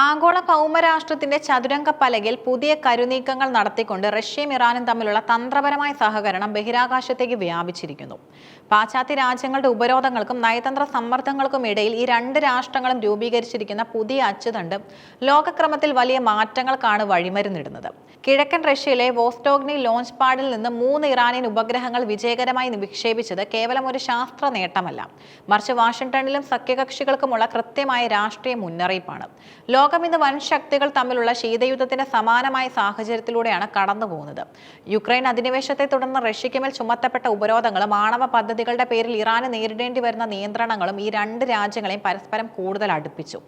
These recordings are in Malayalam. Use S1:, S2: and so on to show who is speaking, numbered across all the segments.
S1: ആഗോള ഭൗമരാഷ്ട്രത്തിന്റെ ചതുരംഗ പലകയിൽ പുതിയ കരുനീക്കങ്ങൾ നടത്തിക്കൊണ്ട് റഷ്യയും ഇറാനും തമ്മിലുള്ള തന്ത്രപരമായ സഹകരണം ബഹിരാകാശത്തേക്ക് വ്യാപിച്ചിരിക്കുന്നു. പാശ്ചാത്യ രാജ്യങ്ങളുടെ ഉപരോധങ്ങൾക്കും നയതന്ത്ര സമ്മർദ്ദങ്ങൾക്കും ഇടയിൽ ഈ രണ്ട് രാഷ്ട്രങ്ങളും രൂപീകരിച്ചിരിക്കുന്ന പുതിയ അച്ചുതണ്ട് ലോകക്രമത്തിൽ വലിയ മാറ്റങ്ങൾക്കാണ് വഴിമരുന്നിടുന്നത്. കിഴക്കൻ റഷ്യയിലെ വോസ്റ്റോഗ്നി ലോഞ്ച് പാഡിൽ നിന്ന് 3 ഇറാനിയൻ ഉപഗ്രഹങ്ങൾ വിജയകരമായി വിക്ഷേപിച്ചത് കേവലം ഒരു ശാസ്ത്ര നേട്ടമല്ല, മറിച്ച് വാഷിംഗ്ടണിലും സഖ്യകക്ഷികൾക്കുമുള്ള കൃത്യമായ രാഷ്ട്രീയ മുന്നറിയിപ്പാണ്. ലോകം ഇന്ന് വൻ ശക്തികൾ തമ്മിലുള്ള ശീതയുദ്ധത്തിന്റെ സമാനമായ സാഹചര്യത്തിലൂടെയാണ് കടന്നുപോകുന്നത്. യുക്രൈൻ അധിനിവേശത്തെ തുടർന്ന് റഷ്യയ്ക്ക് മേൽ ചുമത്തപ്പെട്ട ഉപരോധങ്ങളും ആണവ പദ്ധതികളുടെ പേരിൽ ഇറാന് നേരിടേണ്ടി വരുന്ന നിയന്ത്രണങ്ങളും ഈ രണ്ട് രാജ്യങ്ങളെയും പരസ്പരം കൂടുതൽ അടുപ്പിച്ചു.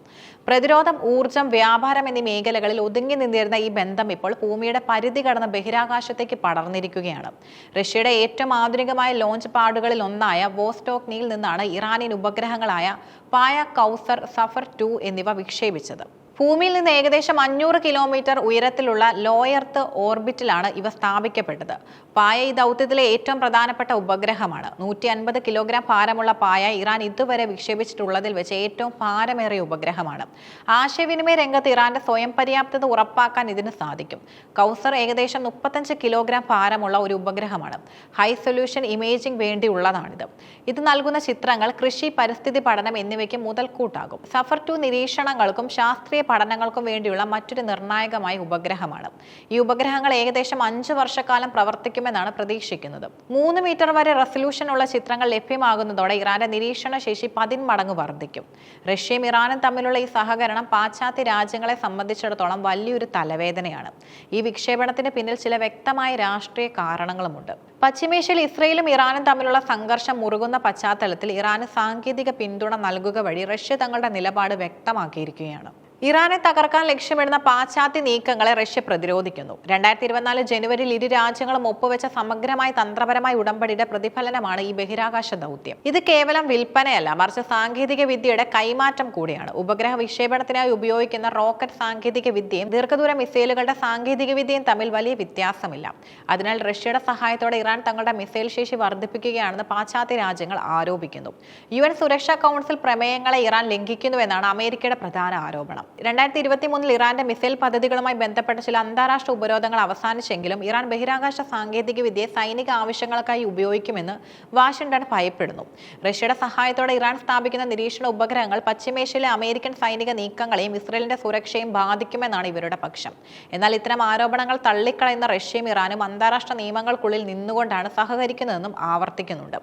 S1: പ്രതിരോധം, ഊർജ്ജം, വ്യാപാരം എന്നീ മേഖലകളിൽ ഒതുങ്ങി നിന്നിരുന്ന ഈ ബന്ധം ഇപ്പോൾ ഭൂമിയുടെ പരിധി കടന്ന് ബഹിരാകാശത്തേക്ക് പടർന്നിരിക്കുകയാണ്. റഷ്യയുടെ ഏറ്റവും ആധുനികമായ ലോഞ്ച് പാഡുകളിൽ ഒന്നായ വോസ്റ്റോക്നിയിൽ നിന്നാണ് ഇറാനിയൻ ഉപഗ്രഹങ്ങളായ പായ, കൗസർ, സഫർ 2 എന്നിവ വിക്ഷേപിച്ചത്. ഭൂമിയിൽ നിന്ന് ഏകദേശം 500 കിലോമീറ്റർ ഉയരത്തിലുള്ള ലോ എർത്ത് ഓർബിറ്റിലാണ് ഇവ സ്ഥാപിക്കപ്പെട്ടത്. പായ ഈ ദൗത്യത്തിലെ ഏറ്റവും പ്രധാനപ്പെട്ട ഉപഗ്രഹമാണ്. 150 കിലോഗ്രാം ഭാരമുള്ള പായ ഇറാൻ ഇതുവരെ വിക്ഷേപിച്ചിട്ടുള്ളതിൽ വെച്ച് ഏറ്റവും ഭാരമേറിയ ഉപഗ്രഹമാണ്. ആശയവിനിമയ രംഗത്ത് ഇറാന്റെ സ്വയം പര്യാപ്തത ഉറപ്പാക്കാൻ ഇതിന് സാധിക്കും. കൗസർ ഏകദേശം 35 കിലോഗ്രാം ഭാരമുള്ള ഒരു ഉപഗ്രഹമാണ്. ഹൈ സൊല്യൂഷൻ ഇമേജിംഗ് വേണ്ടിയുള്ളതാണിത്. ഇത് നൽകുന്ന ചിത്രങ്ങൾ കൃഷി, പരിസ്ഥിതി പഠനം എന്നിവയ്ക്ക് മുതൽക്കൂട്ടാകും. സഫർ 2 നിരീക്ഷണങ്ങൾക്കും ശാസ്ത്രീയ പഠനങ്ങൾക്കും വേണ്ടിയുള്ള മറ്റൊരു നിർണായകമായ ഉപഗ്രഹമാണ്. ഈ ഉപഗ്രഹങ്ങൾ ഏകദേശം 5 വർഷക്കാലം പ്രവർത്തിക്കുമെന്നാണ് പ്രതീക്ഷിക്കുന്നത്. 3 മീറ്റർ വരെ റെസല്യൂഷനുള്ള ചിത്രങ്ങൾ ലഭ്യമാകുന്നതോടെ ഇറാന്റെ നിരീക്ഷണ ശേഷി 10 മടങ്ങ് വർദ്ധിക്കും. റഷ്യയും ഇറാനും തമ്മിലുള്ള ഈ സഹകരണം പാശ്ചാത്യ രാജ്യങ്ങളെ സംബന്ധിച്ചിടത്തോളം വലിയൊരു തലവേദനയാണ്. ഈ വിക്ഷേപണത്തിന് പിന്നിൽ ചില വ്യക്തമായ രാഷ്ട്രീയ കാരണങ്ങളുമുണ്ട്. പശ്ചിമേഷ്യയിൽ ഇസ്രയേലും ഇറാനും തമ്മിലുള്ള സംഘർഷം മുറുകുന്ന പശ്ചാത്തലത്തിൽ ഇറാന് സാങ്കേതിക പിന്തുണ നൽകുക വഴി റഷ്യ തങ്ങളുടെ നിലപാട് വ്യക്തമാക്കിയിരിക്കുകയാണ്. ഇറാനെ തകർക്കാൻ ലക്ഷ്യമിടുന്ന പാശ്ചാത്യ നീക്കങ്ങളെ റഷ്യ പ്രതിരോധിക്കുന്നു. 2024 ജനുവരിയിൽ ഇരു രാജ്യങ്ങളും ഒപ്പുവെച്ച സമഗ്രമായ തന്ത്രപരമായ ഉടമ്പടിയുടെ പ്രതിഫലനമാണ് ഈ ബഹിരാകാശ ദൗത്യം. ഇത് കേവലം വിൽപ്പനയല്ല, മറിച്ച് സാങ്കേതിക വിദ്യയുടെ കൈമാറ്റം കൂടിയാണ്. ഉപഗ്രഹ വിക്ഷേപണത്തിനായി ഉപയോഗിക്കുന്ന റോക്കറ്റ് സാങ്കേതിക വിദ്യയും ദീർഘദൂര മിസൈലുകളുടെ സാങ്കേതിക വിദ്യയും തമ്മിൽ വലിയ വ്യത്യാസമില്ല. അതിനാൽ റഷ്യയുടെ സഹായത്തോടെ ഇറാൻ തങ്ങളുടെ മിസൈൽ ശേഷി വർദ്ധിപ്പിക്കുകയാണെന്ന് പാശ്ചാത്യ രാജ്യങ്ങൾ ആരോപിക്കുന്നു. UN സുരക്ഷാ കൗൺസിൽ പ്രമേയങ്ങളെ ഇറാൻ ലംഘിക്കുന്നുവെന്നാണ് അമേരിക്കയുടെ പ്രധാന ആരോപണം. 2023 ഇറാന്റെ മിസൈൽ പദ്ധതികളുമായി ബന്ധപ്പെട്ട ചില അന്താരാഷ്ട്ര ഉപരോധങ്ങൾ അവസാനിച്ചെങ്കിലും ഇറാൻ ബഹിരാകാശ സാങ്കേതിക വിദ്യയെ സൈനിക ആവശ്യങ്ങൾക്കായി ഉപയോഗിക്കുമെന്ന് വാഷിംഗ്ടൺ ഭയപ്പെടുന്നു. റഷ്യയുടെ സഹായത്തോടെ ഇറാൻ സ്ഥാപിക്കുന്ന നിരീക്ഷണ ഉപഗ്രഹങ്ങൾ പശ്ചിമേഷ്യയിലെ അമേരിക്കൻ സൈനിക നീക്കങ്ങളെയും ഇസ്രയേലിന്റെ സുരക്ഷയും ബാധിക്കുമെന്നാണ് ഇവരുടെ പക്ഷം. എന്നാൽ ഇത്തരം ആരോപണങ്ങൾ തള്ളിക്കളയുന്ന റഷ്യയും ഇറാനും അന്താരാഷ്ട്ര നിയമങ്ങൾക്കുള്ളിൽ നിന്നുകൊണ്ടാണ് സഹകരിക്കുന്നതെന്നും ആവർത്തിക്കുന്നുണ്ട്.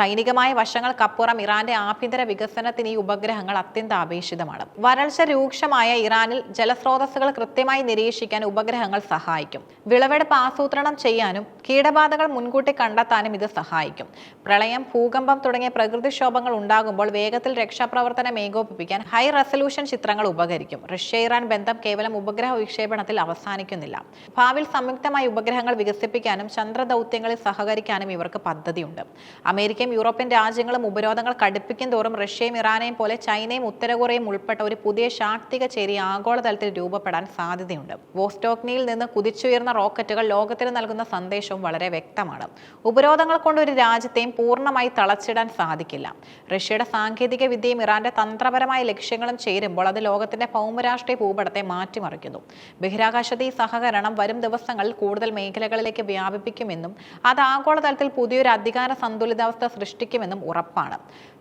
S1: സൈനികമായ വശങ്ങൾക്കപ്പുറം ഇറാന്റെ ആഭ്യന്തര വികസനത്തിന് ഈ ഉപഗ്രഹങ്ങൾ അത്യന്താപേക്ഷിതമാണ്. വരൾച്ച രൂക്ഷമായ ഇറാനിൽ ജലസ്രോതസ്സുകൾ കൃത്യമായി നിരീക്ഷിക്കാൻ ഉപഗ്രഹങ്ങൾ സഹായിക്കും. വിളവെടുപ്പ് ആസൂത്രണം ചെയ്യാനും കീടബാധകൾ മുൻകൂട്ടി കണ്ടെത്താനും ഇത് സഹായിക്കും. പ്രളയം, ഭൂകമ്പം തുടങ്ങിയ പ്രകൃതിക്ഷോഭങ്ങൾ ഉണ്ടാകുമ്പോൾ വേഗത്തിൽ രക്ഷാപ്രവർത്തനം ഏകോപിപ്പിക്കാൻ ഹൈ റെസല്യൂഷൻ ചിത്രങ്ങൾ ഉപകരിക്കും. റഷ്യ ഇറാൻ ബന്ധം കേവലം ഉപഗ്രഹ വിക്ഷേപണത്തിൽ അവസാനിക്കുന്നില്ല. ഭാവിയിൽ സംയുക്തമായി ഉപഗ്രഹങ്ങൾ വികസിപ്പിക്കാനും ചന്ദ്രദൗത്യങ്ങളിൽ സഹകരിക്കാനും ഇവർക്ക് പദ്ധതിയുണ്ട്. അമേരിക്കയും യൂറോപ്യൻ രാജ്യങ്ങളും ഉപരോധങ്ങൾ കടുപ്പിക്കും തോറും റഷ്യയും ഇറാനെയും പോലെ ചൈനയും ഉത്തര കൊറിയയും ഉൾപ്പെട്ട ഒരു പുതിയ ശാക്തിക ചേരി ആഗോളതലത്തിൽ രൂപപ്പെടാൻ സാധ്യതയുണ്ട്. വോസ്റ്റോക്നിയിൽ നിന്ന് കുതിച്ചുയർന്ന റോക്കറ്റുകൾ ലോകത്തിന് നൽകുന്ന സന്ദേശവും വളരെ വ്യക്തമാണ്. ഉപരോധങ്ങൾ കൊണ്ട് ഒരു രാജ്യത്തെയും പൂർണ്ണമായി തളച്ചിടാൻ സാധിക്കില്ല. റഷ്യയുടെ സാങ്കേതിക വിദ്യയും ഇറാന്റെ തന്ത്രപരമായ ലക്ഷ്യങ്ങളും ചേരുമ്പോൾ അത് ലോകത്തിന്റെ ഭൗമരാഷ്ട്രീയ ഭൂപടത്തെ മാറ്റിമറിക്കുന്നു. ബഹിരാകാശത്തെ ഈ സഹകരണം വരും ദിവസങ്ങളിൽ കൂടുതൽ മേഖലകളിലേക്ക് വ്യാപിപ്പിക്കുമെന്നും അത് ആഗോളതലത്തിൽ പുതിയൊരു അധികാര സന്തുലിതാവസ്ഥ സൃഷ്ടിക്കുമെന്നും ഉറപ്പാണ്.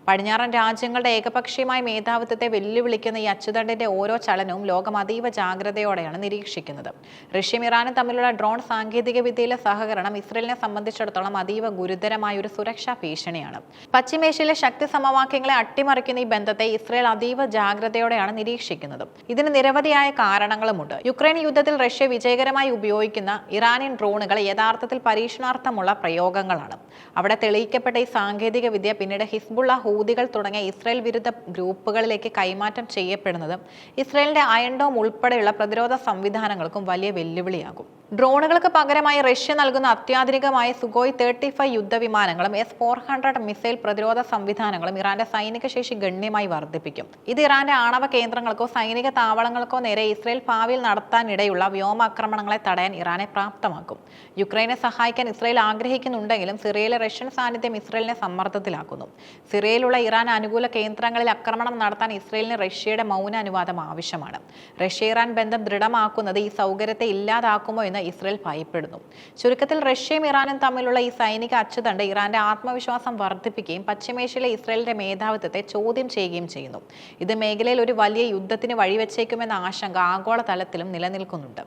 S1: പടിഞ്ഞാറൻ രാജ്യങ്ങളുടെ ഏകപക്ഷീയമായ മേധാവിത്വത്തെ വെല്ലുവിളിക്കുന്ന ഈ അച്ചുതണ്ടിന്റെ ഓരോ ചലനവും ലോകം അതീവ ജാഗ്രതയോടെയാണ് നിരീക്ഷിക്കുന്നത്. റഷ്യയും ഇറാനും തമ്മിലുള്ള ഡ്രോൺ സാങ്കേതിക വിദ്യയിലെ സഹകരണം ഇസ്രയേലിനെ സംബന്ധിച്ചിടത്തോളം അതീവ ഗുരുതരമായ ഒരു സുരക്ഷാ ഭീഷണിയാണ്. പശ്ചിമേഷ്യയിലെ ശക്തി സമവാക്യങ്ങളെ അട്ടിമറിക്കുന്ന ഈ ബന്ധത്തെ ഇസ്രയേൽ അതീവ ജാഗ്രതയോടെയാണ് നിരീക്ഷിക്കുന്നത്. ഇതിന് നിരവധിയായ കാരണങ്ങളുമുണ്ട്. യുക്രൈൻ യുദ്ധത്തിൽ റഷ്യ വിജയകരമായി ഉപയോഗിക്കുന്ന ഇറാനിയൻ ഡ്രോണുകൾ യഥാർത്ഥത്തിൽ പരീക്ഷണാർത്ഥമുള്ള പ്രയോഗങ്ങളാണ്. അവിടെ തെളിയിക്കപ്പെട്ട ഈ സാങ്കേതിക വിദ്യ പിന്നീട് ഹിസ്ബുള്ള, ഹൂതികൾ തുടങ്ങിയ ഇസ്രയേൽ വിരുദ്ധ ഗ്രൂപ്പുകളിലേക്ക് കൈമാറ്റം ചെയ്യപ്പെടുന്നത് ഇസ്രയേലിന്റെ അയൺ ഡോം ഉൾപ്പെടെയുള്ള പ്രതിരോധ സംവിധാനങ്ങൾക്കും വലിയ വെല്ലുവിളിയാകും. ഡ്രോണുകൾക്ക് പകരമായി റഷ്യ നൽകുന്ന അത്യാധുനികമായ സുഖോയ് 35 യുദ്ധവിമാനങ്ങളും S-400 മിസൈൽ പ്രതിരോധ സംവിധാനങ്ങളും ഇറാന്റെ സൈനിക ശേഷി ഗണ്യമായി വർദ്ധിപ്പിക്കും. ഇത് ഇറാന്റെ ആണവ കേന്ദ്രങ്ങൾക്കോ സൈനിക താവളങ്ങൾക്കോ നേരെ ഇസ്രയേൽ ഭാവിയിൽ നടത്താനിടയുള്ള വ്യോമാക്രമണങ്ങളെ തടയാൻ ഇറാനെ പ്രാപ്തമാക്കും. യുക്രൈനെ സഹായിക്കാൻ ഇസ്രയേൽ ആഗ്രഹിക്കുന്നുണ്ടെങ്കിലും സിറിയയിലെ റഷ്യൻ സാന്നിധ്യം ഇസ്രയേലിനെ സമ്മർദ്ദത്തിലാക്കുന്നു. സിറിയയിലുള്ള ഇറാൻ അനുകൂല കേന്ദ്രങ്ങളിൽ ആക്രമണം നടത്താൻ ഇസ്രയേലിന് റഷ്യയുടെ മൗന അനുവാദം ആവശ്യമാണ്. റഷ്യ ഇറാൻ ബന്ധം ദൃഢമാക്കുന്നത് ഈ സൗകര്യത്തെ ഇല്ലാതാക്കുമോ എന്ന് ഇസ്രയേൽ ഭയപ്പെടുന്നു. ചുരുക്കത്തിൽ റഷ്യയും ഇറാനും തമ്മിലുള്ള ഈ സൈനിക അച്ചുതണ്ട് ഇറാന്റെ ആത്മവിശ്വാസം വർദ്ധിപ്പിക്കുകയും പശ്ചിമേഷ്യയിലെ ഇസ്രയേലിന്റെ മേധാവിത്വത്തെ ചോദ്യം ചെയ്യുകയും ചെയ്യുന്നു. ഇത് മേഖലയിൽ ഒരു വലിയ യുദ്ധത്തിന് വഴിവെച്ചേക്കുമെന്ന ആശങ്ക ആഗോളതലത്തിലും നിലനിൽക്കുന്നുണ്ട്.